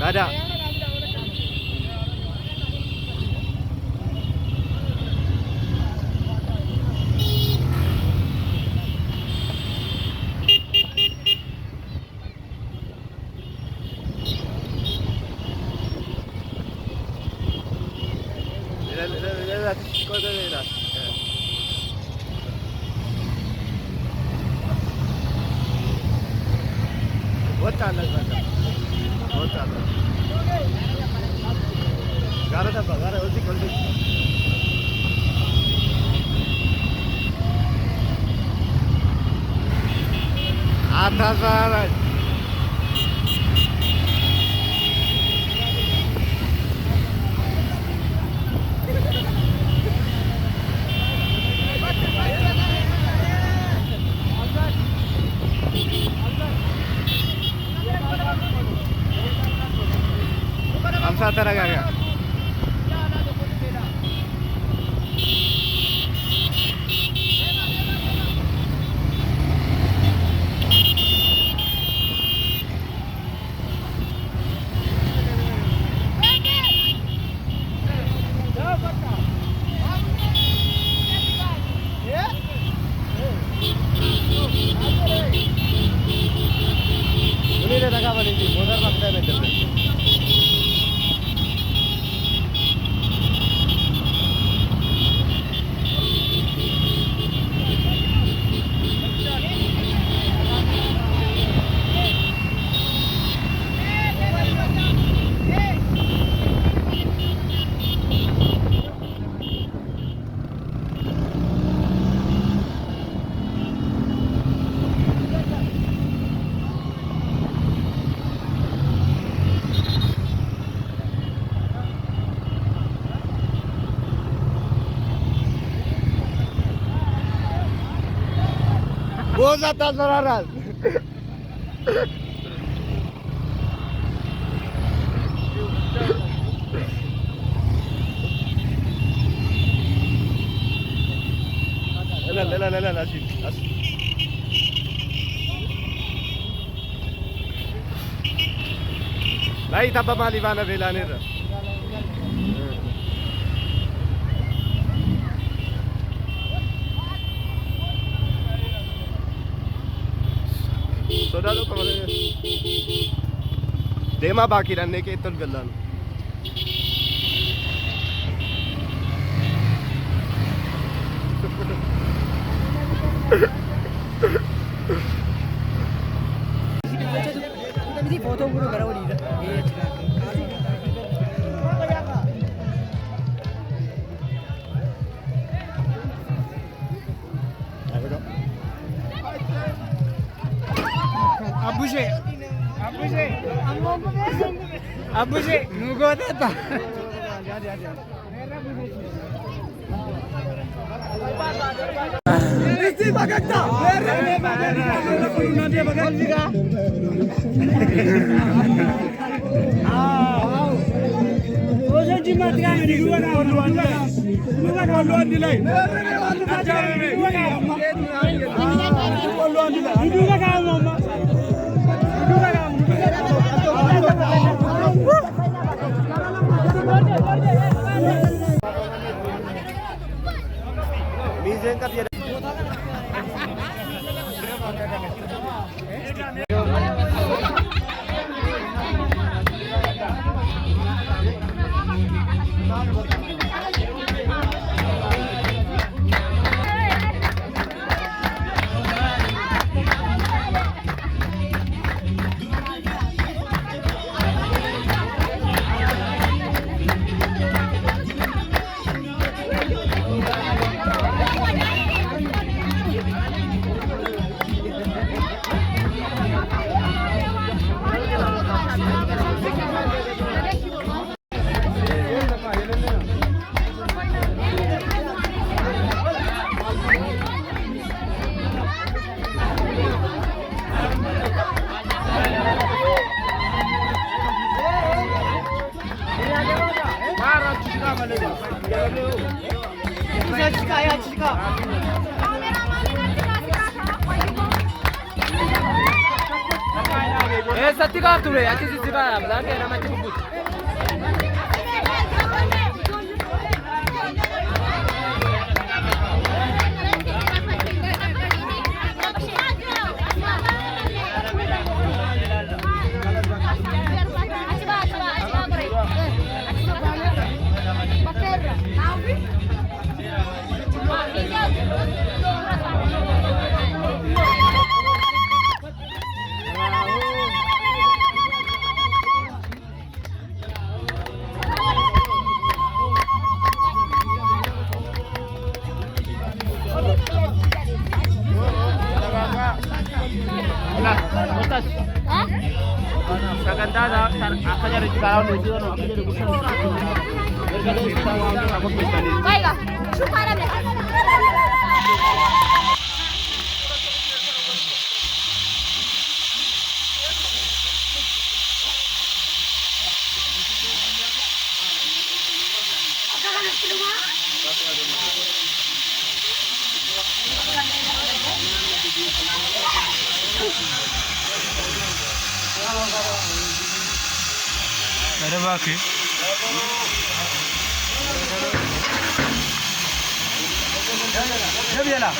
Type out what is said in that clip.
Nggak ada. Lihat, kau lihat. बहुत चालक रहता है, बहुत चालक। गारा था, गारा उसी कल आधा सारा आता रहा गया। लगा बनी थी मोटर लगता है चल रही Vos atas bararas. Lela, así. Lai tapa malibana velanira. Saudara kemarin Dema baki रहने के इतन गल्ला फोटो पूरा करा वो leader Abu sih, nunggu apa? Isti bagat tak? Nanti bagat juga. Oh, jadi jimat kan? Di dua kan? Di lain. Satti kaafture ati si bara balaa namatti bubbutu. Baiklah, supaya अरे बाकी जब ये ला